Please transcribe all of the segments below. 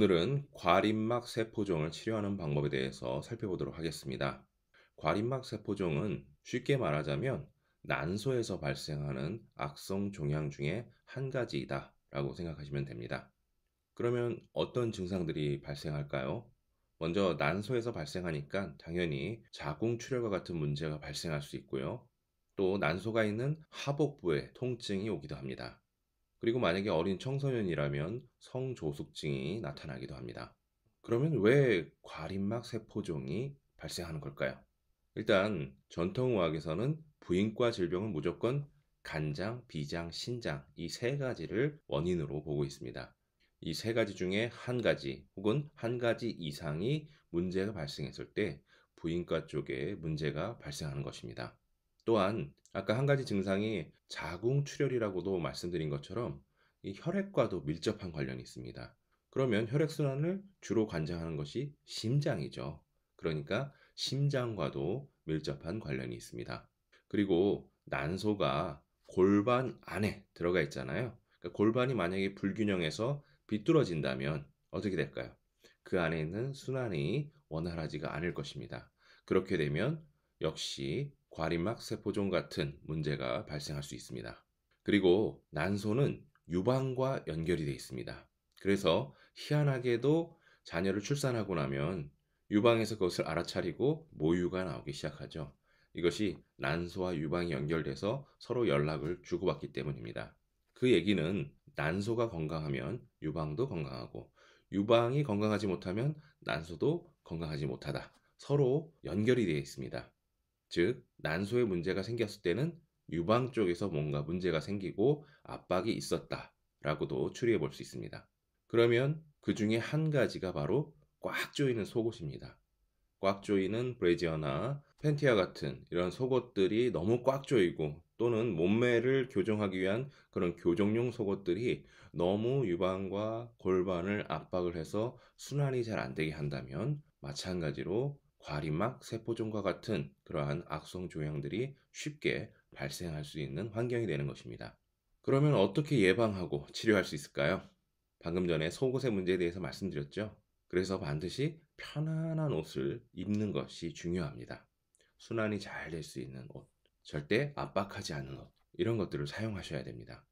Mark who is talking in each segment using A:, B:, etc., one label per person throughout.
A: 오늘은 과림막 세포종을 치료하는 방법에 대해서 살펴보도록 하겠습니다. 과림막 세포종은 쉽게 말하자면 난소에서 발생하는 악성 종양 중에 한 가지이다 라고 생각하시면 됩니다. 그러면 어떤 증상들이 발생할까요? 먼저 난소에서 발생하니까 당연히 자궁출혈과 같은 문제가 발생할 수 있고요. 또 난소가 있는 하복부에 통증이 오기도 합니다. 그리고 만약에 어린 청소년이라면 성조숙증이 나타나기도 합니다. 그러면 왜 과림막 세포종이 발생하는 걸까요? 일단 전통의학에서는 부인과 질병은 무조건 간장, 비장, 신장 이 세 가지를 원인으로 보고 있습니다. 이 세 가지 중에 한 가지 혹은 한 가지 이상이 문제가 발생했을 때 부인과 쪽에 문제가 발생하는 것입니다. 또한 아까 한 가지 증상이 자궁출혈이라고도 말씀드린 것처럼 이 혈액과도 밀접한 관련이 있습니다. 그러면 혈액순환을 주로 관장하는 것이 심장이죠. 그러니까 심장과도 밀접한 관련이 있습니다. 그리고 난소가 골반 안에 들어가 있잖아요. 그러니까 골반이 만약에 불균형해서 비뚤어진다면 어떻게 될까요? 그 안에 있는 순환이 원활하지가 않을 것입니다. 그렇게 되면 역시 과림막 세포종 같은 문제가 발생할 수 있습니다. 그리고 난소는 유방과 연결이 되어 있습니다. 그래서 희한하게도 자녀를 출산하고 나면 유방에서 그것을 알아차리고 모유가 나오기 시작하죠. 이것이 난소와 유방이 연결돼서 서로 연락을 주고받기 때문입니다. 그 얘기는 난소가 건강하면 유방도 건강하고 유방이 건강하지 못하면 난소도 건강하지 못하다. 서로 연결이 되어 있습니다. 즉, 난소에 문제가 생겼을 때는 유방 쪽에서 뭔가 문제가 생기고 압박이 있었다라고도 추리해 볼 수 있습니다. 그러면 그 중에 한 가지가 바로 꽉 조이는 속옷입니다. 꽉 조이는 브래지어나 팬티와 같은 이런 속옷들이 너무 꽉 조이고 또는 몸매를 교정하기 위한 그런 교정용 속옷들이 너무 유방과 골반을 압박을 해서 순환이 잘 안 되게 한다면 마찬가지로 과림막 세포종과 같은 그러한 악성 종양들이 쉽게 발생할 수 있는 환경이 되는 것입니다. 그러면 어떻게 예방하고 치료할 수 있을까요? 방금 전에 속옷의 문제에 대해서 말씀드렸죠. 그래서 반드시 편안한 옷을 입는 것이 중요합니다. 순환이 잘 될 수 있는 옷, 절대 압박하지 않는 옷, 이런 것들을 사용하셔야 됩니다.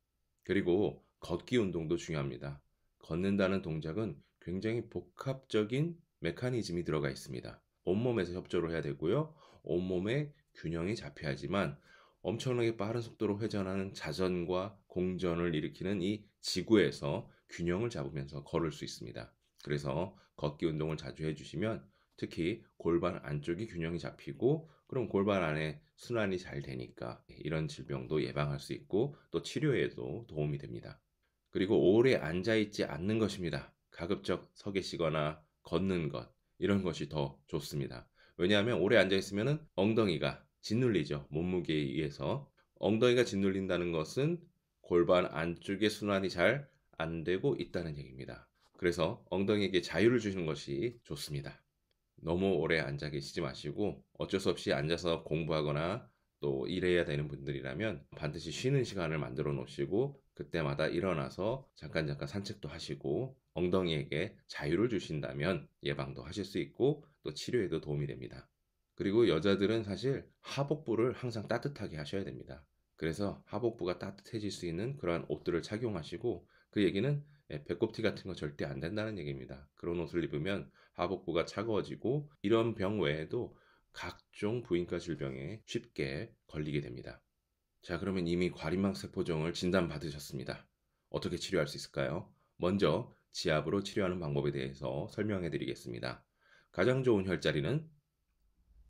A: 그리고 걷기 운동도 중요합니다. 걷는다는 동작은 굉장히 복합적인 메커니즘이 들어가 있습니다. 온몸에서 협조를 해야 되고요. 온몸의 균형이 잡혀야지만 엄청나게 빠른 속도로 회전하는 자전과 공전을 일으키는 이 지구에서 균형을 잡으면서 걸을 수 있습니다. 그래서 걷기 운동을 자주 해주시면 특히 골반 안쪽이 균형이 잡히고 그럼 골반 안에 순환이 잘 되니까 이런 질병도 예방할 수 있고 또 치료에도 도움이 됩니다. 그리고 오래 앉아있지 않는 것입니다. 가급적 서 계시거나 걷는 것 이런 것이 더 좋습니다. 왜냐하면 오래 앉아있으면 엉덩이가 짓눌리죠. 몸무게에 의해서. 엉덩이가 짓눌린다는 것은 골반 안쪽의 순환이 잘 안 되고 있다는 얘기입니다. 그래서 엉덩이에게 자유를 주시는 것이 좋습니다. 너무 오래 앉아 계시지 마시고 어쩔 수 없이 앉아서 공부하거나 또 일해야 되는 분들이라면 반드시 쉬는 시간을 만들어 놓으시고 그때마다 일어나서 잠깐 산책도 하시고 엉덩이에게 자유를 주신다면 예방도 하실 수 있고 또 치료에도 도움이 됩니다. 그리고 여자들은 사실 하복부를 항상 따뜻하게 하셔야 됩니다. 그래서 하복부가 따뜻해질 수 있는 그러한 옷들을 착용하시고 그 얘기는 배꼽티 같은 거 절대 안 된다는 얘기입니다. 그런 옷을 입으면 하복부가 차가워지고 이런 병 외에도 각종 부인과 질병에 쉽게 걸리게 됩니다. 자, 그러면 이미 과림막 세포종을 진단받으셨습니다. 어떻게 치료할 수 있을까요? 먼저 지압으로 치료하는 방법에 대해서 설명해 드리겠습니다. 가장 좋은 혈자리는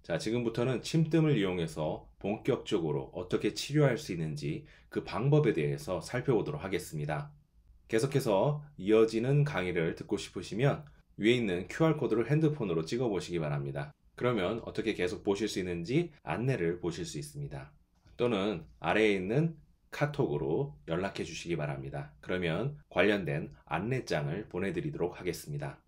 A: 자, 지금부터는 침뜸을 이용해서 본격적으로 어떻게 치료할 수 있는지 그 방법에 대해서 살펴보도록 하겠습니다. 계속해서 이어지는 강의를 듣고 싶으시면 위에 있는 QR코드를 핸드폰으로 찍어 보시기 바랍니다. 그러면 어떻게 계속 보실 수 있는지 안내를 보실 수 있습니다. 또는 아래에 있는 카톡으로 연락해 주시기 바랍니다. 그러면 관련된 안내장을 보내드리도록 하겠습니다.